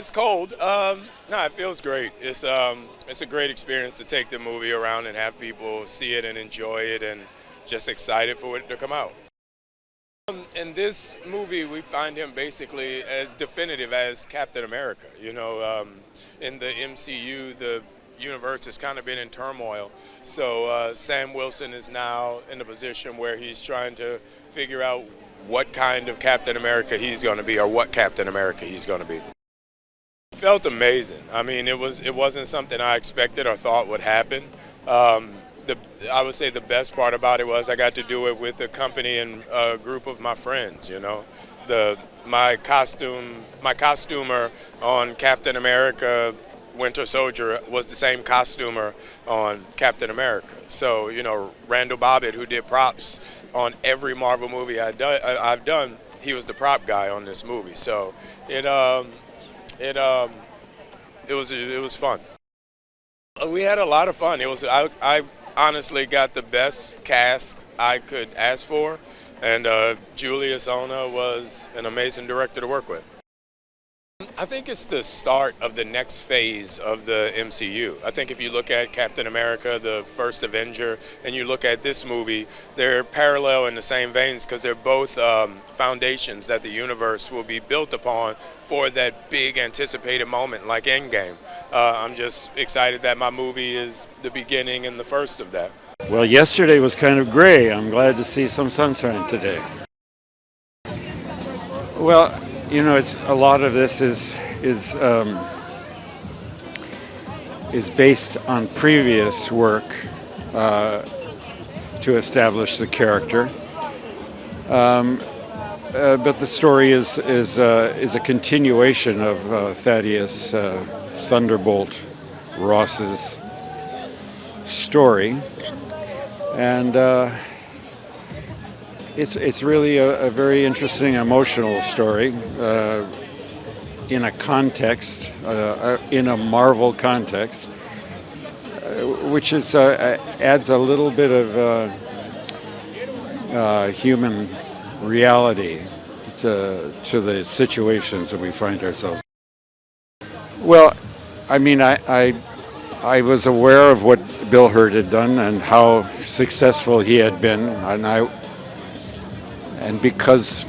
It's cold. No, it feels great. It's a great experience to take the movie around and have people see it and enjoy it, and just excited for it to come out. In this movie, we find him basically as definitive as Captain America. In the MCU, the universe has kind of been in turmoil. So Sam Wilson is now in a position where he's trying to figure out what kind of Captain America he's going to be, or what Captain America he's going to be. It felt amazing. I mean, it wasn't something I expected or thought would happen. I would say the best part about it was I got to do it with a company and a group of my friends. My costumer on Captain America Winter Soldier was the same costumer on Captain America. So, Randall Bobbitt, who did props on every Marvel movie I've done, he was the prop guy on this movie. So it was fun. We had a lot of fun. I honestly got the best cast I could ask for, and Julius Ona was an amazing director to work with. I think it's the start of the next phase of the MCU. I think if you look at Captain America, the first Avenger, and you look at this movie, they're parallel in the same veins because they're both foundations that the universe will be built upon for that big anticipated moment like Endgame. I'm just excited that my movie is the beginning and the first of that. Well, yesterday was kind of gray. I'm glad to see some sunshine today. Well, it's a lot of this is based on previous work to establish the character, but the story is a continuation of Thaddeus Thunderbolt Ross's story, and it's really a very interesting emotional story in a context, in a Marvel context, which adds a little bit of human reality to the situations that we find ourselves. Well, I mean, I was aware of what Bill Hurt had done and how successful he had been, and because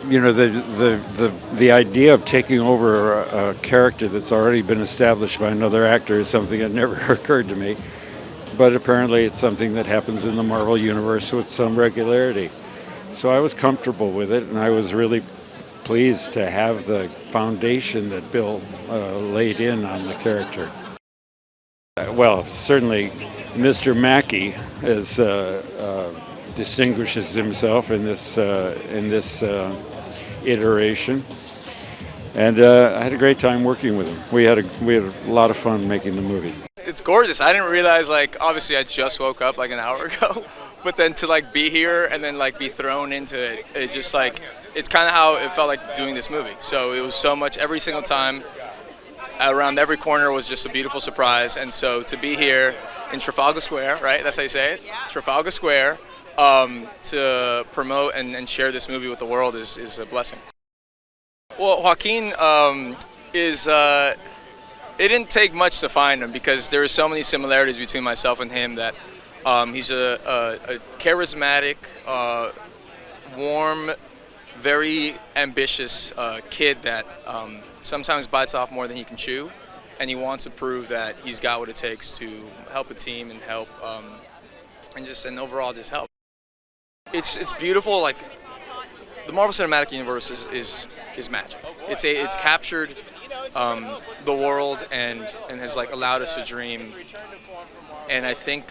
the idea of taking over a character that's already been established by another actor is something that never occurred to me, but apparently it's something that happens in the Marvel universe with some regularity. So I was comfortable with it, and I was really pleased to have the foundation that Bill laid in on the character. Well, certainly Mr. Mackie distinguishes himself in this iteration, and I had a great time working with him. We had a lot of fun making the movie. It's gorgeous. I didn't realize, obviously I just woke up an hour ago, but then to be here and then be thrown into it, it just it's kind of how it felt like doing this movie. So it was so much every single time. Around every corner was just a beautiful surprise, and so to be here in Trafalgar Square, right? That's how you say it? Yeah. Trafalgar Square, to promote and share this movie with the world is a blessing. Well, Joaquin it didn't take much to find him because there are so many similarities between myself and him that he's a charismatic, warm, very ambitious kid that sometimes bites off more than he can chew, and he wants to prove that he's got what it takes to help a team and help and overall just help. It's beautiful. The Marvel Cinematic Universe is magic. It's captured the world and has allowed us to dream, and I think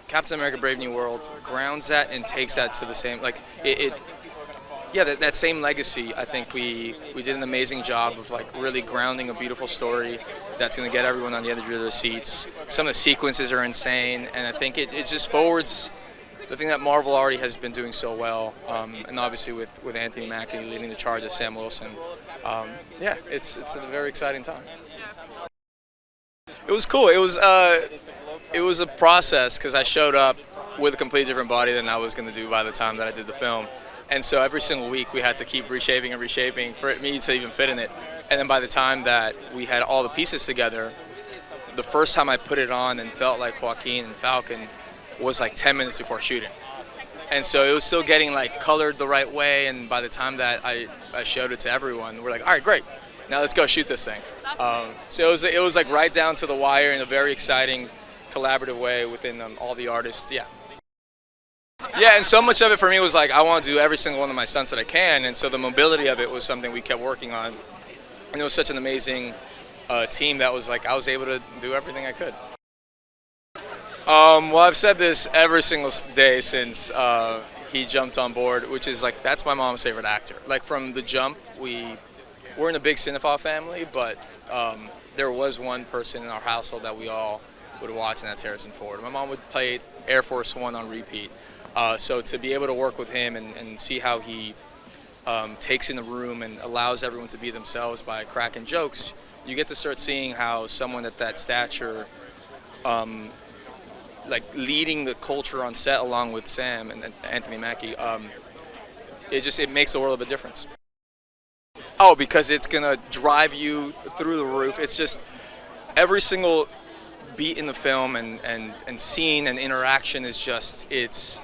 Captain America: Brave New World grounds that and takes that to the same that same legacy. I think we did an amazing job of really grounding a beautiful story that's going to get everyone on the edge of their seats. Some of the sequences are insane, and I think it just forwards the thing that Marvel already has been doing so well, and obviously with Anthony Mackie leading the charge as Sam Wilson. It's a very exciting time. It was cool. It was a process because I showed up with a completely different body than I was going to do by the time that I did the film. And so every single week we had to keep reshaping and reshaping for me to even fit in it. And then by the time that we had all the pieces together, the first time I put it on and felt like Joaquin and Falcon was like 10 minutes before shooting. And so it was still getting like colored the right way, and by the time that I showed it to everyone, we're like, all right, great, now let's go shoot this thing. So it was like right down to the wire in a very exciting, collaborative way within all the artists, yeah. Yeah, and so much of it for me was like, I want to do every single one of my stunts that I can, and so the mobility of it was something we kept working on. And it was such an amazing team that was like, I was able to do everything I could. Well, I've said this every single day since he jumped on board, which is like, that's my mom's favorite actor. Like from the jump, we're in a big cinephile family, but there was one person in our household that we all would watch, and that's Harrison Ford. My mom would play Air Force One on repeat. So to be able to work with him and see how he takes in the room and allows everyone to be themselves by cracking jokes, you get to start seeing how someone at that stature, like leading the culture on set along with Sam and Anthony Mackie, it makes the world of a difference. Oh, because it's gonna drive you through the roof. It's just every single beat in the film and scene and interaction is just, it's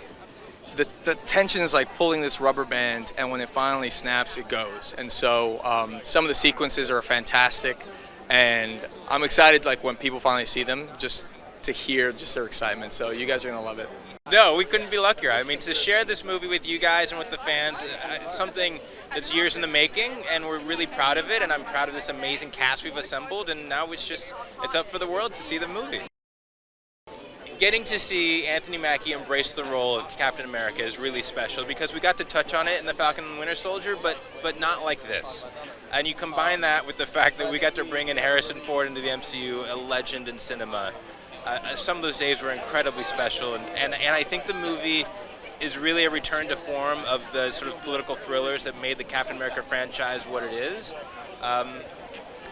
the tension is like pulling this rubber band, and when it finally snaps, it goes. And so some of the sequences are fantastic, and I'm excited like when people finally see them, just to hear just their excitement. So you guys are gonna love it. No, we couldn't be luckier. I mean, to share this movie with you guys and with the fans, it's something that's years in the making, and we're really proud of it, and I'm proud of this amazing cast we've assembled, and now it's up for the world to see the movie. Getting to see Anthony Mackie embrace the role of Captain America is really special, because we got to touch on it in The Falcon and Winter Soldier, but not like this. And you combine that with the fact that we got to bring in Harrison Ford into the MCU, a legend in cinema. Some of those days were incredibly special, and I think the movie is really a return to form of the sort of political thrillers that made the Captain America franchise what it is.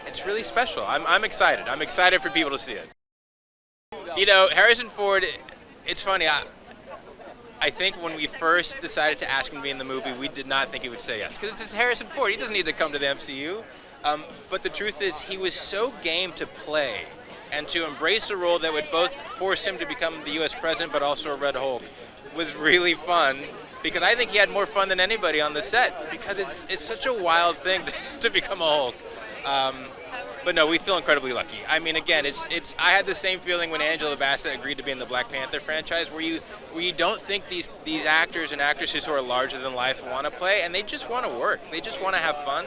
It's really special. I'm excited. I'm excited for people to see it. You know, Harrison Ford, it's funny, I think when we first decided to ask him to be in the movie, we did not think he would say yes, because it's Harrison Ford. He doesn't need to come to the MCU. But the truth is, he was so game to play and to embrace a role that would both force him to become the U.S. president but also a Red Hulk was really fun, because I think he had more fun than anybody on the set, because it's such a wild thing to become a Hulk. But no, we feel incredibly lucky. I mean, again, I had the same feeling when Angela Bassett agreed to be in the Black Panther franchise, where you don't think these actors and actresses who are larger than life want to play, and they just want to work. They just want to have fun.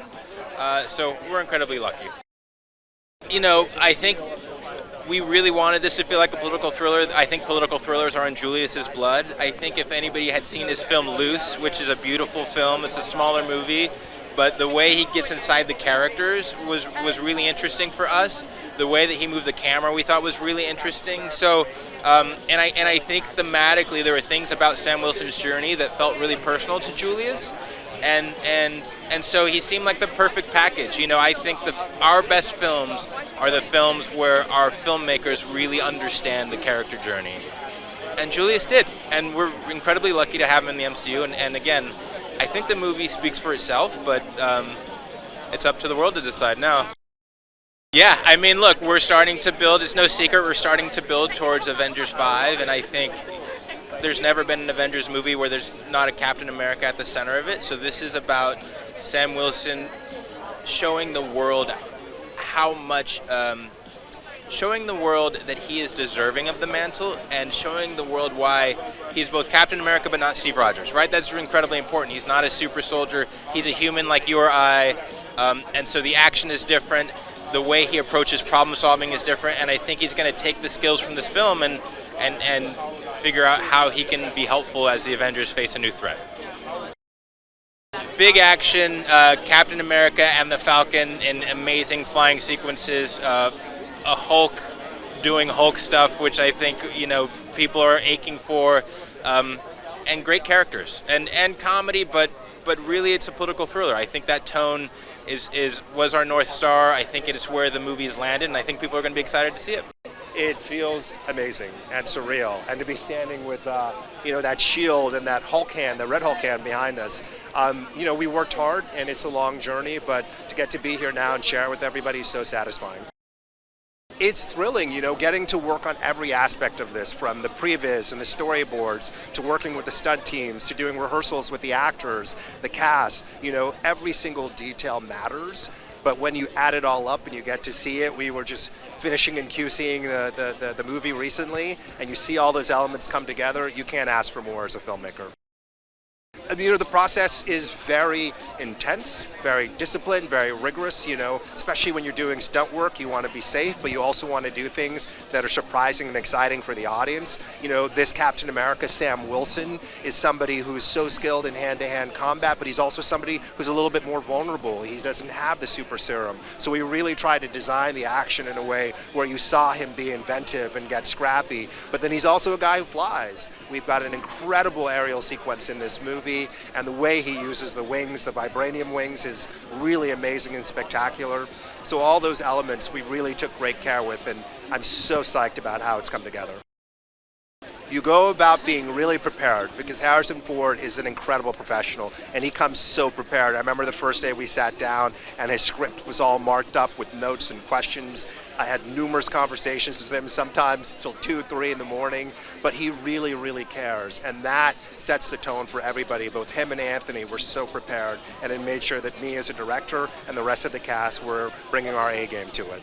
So we're incredibly lucky. You know, I think we really wanted this to feel like a political thriller. I think political thrillers are in Julius's blood. I think if anybody had seen his film Loose, which is a beautiful film, it's a smaller movie, but the way he gets inside the characters was really interesting for us. The way that he moved the camera we thought was really interesting. So, and I think thematically there were things about Sam Wilson's journey that felt really personal to Julius. And so he seemed like the perfect package. You know, I think our best films are the films where our filmmakers really understand the character journey. And Julius did. And we're incredibly lucky to have him in the MCU. And again, I think the movie speaks for itself, but it's up to the world to decide now. Yeah, I mean, look, we're starting to build, it's no secret, we're starting to build towards Avengers 5, and I think there's never been an Avengers movie where there's not a Captain America at the center of it. So this is about Sam Wilson showing the world how much, showing the world that he is deserving of the mantle, and showing the world why he's both Captain America but not Steve Rogers, right? That's incredibly important. He's not a super soldier. He's a human like you or I, and so the action is different. The way he approaches problem solving is different, and I think he's going to take the skills from this film and figure out how he can be helpful as the Avengers face a new threat. Big action, Captain America and the Falcon in amazing flying sequences, a Hulk doing Hulk stuff, which I think, you know, people are aching for, and great characters and comedy, but really it's a political thriller. I think that tone was our North Star. I think it is where the movie has landed, and I think people are going to be excited to see it. It feels amazing and surreal, and to be standing with that shield and that Hulk hand, the red Hulk hand behind us. We worked hard, and it's a long journey, but to get to be here now and share it with everybody is so satisfying. It's thrilling, getting to work on every aspect of this, from the previs and the storyboards to working with the stunt teams to doing rehearsals with the actors, the cast. Every single detail matters. But when you add it all up and you get to see it, we were just finishing and QCing the movie recently, and you see all those elements come together, you can't ask for more as a filmmaker. The process is very intense, very disciplined, very rigorous, especially when you're doing stunt work. You want to be safe, but you also want to do things that are surprising and exciting for the audience. This Captain America, Sam Wilson, is somebody who's so skilled in hand-to-hand combat, but he's also somebody who's a little bit more vulnerable. He doesn't have the super serum. So we really tried to design the action in a way where you saw him be inventive and get scrappy, but then he's also a guy who flies. We've got an incredible aerial sequence in this movie, and the way he uses the wings, the vibranium wings, is really amazing and spectacular. So all those elements we really took great care with, and I'm so psyched about how it's come together. You go about being really prepared, because Harrison Ford is an incredible professional, and he comes so prepared. I remember the first day we sat down and his script was all marked up with notes and questions. I had numerous conversations with him, sometimes till 2, 3 in the morning, but he really, really cares, and that sets the tone for everybody. Both him and Anthony were so prepared, and it made sure that me as a director and the rest of the cast were bringing our A game to it.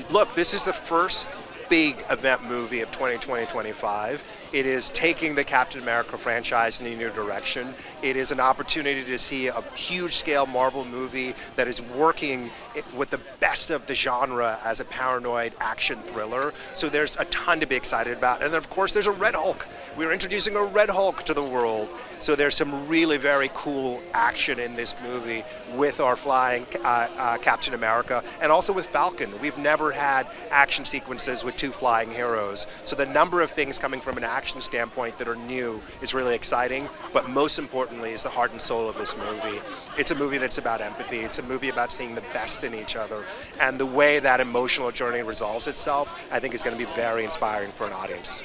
Look, this is the first big event movie of 2020-25. It is taking the Captain America franchise in a new direction. It is an opportunity to see a huge-scale Marvel movie that is working with the best of the genre as a paranoid action thriller. So there's a ton to be excited about. And then, of course, there's a Red Hulk. We're introducing a Red Hulk to the world. So there's some really very cool action in this movie with our flying Captain America, and also with Falcon. We've never had action sequences with 2 flying heroes. So the number of things coming from an action standpoint that are new is really exciting, but most importantly is the heart and soul of this movie. It's a movie that's about empathy. It's a movie about seeing the best in each other, and the way that emotional journey resolves itself, I think, is going to be very inspiring for an audience.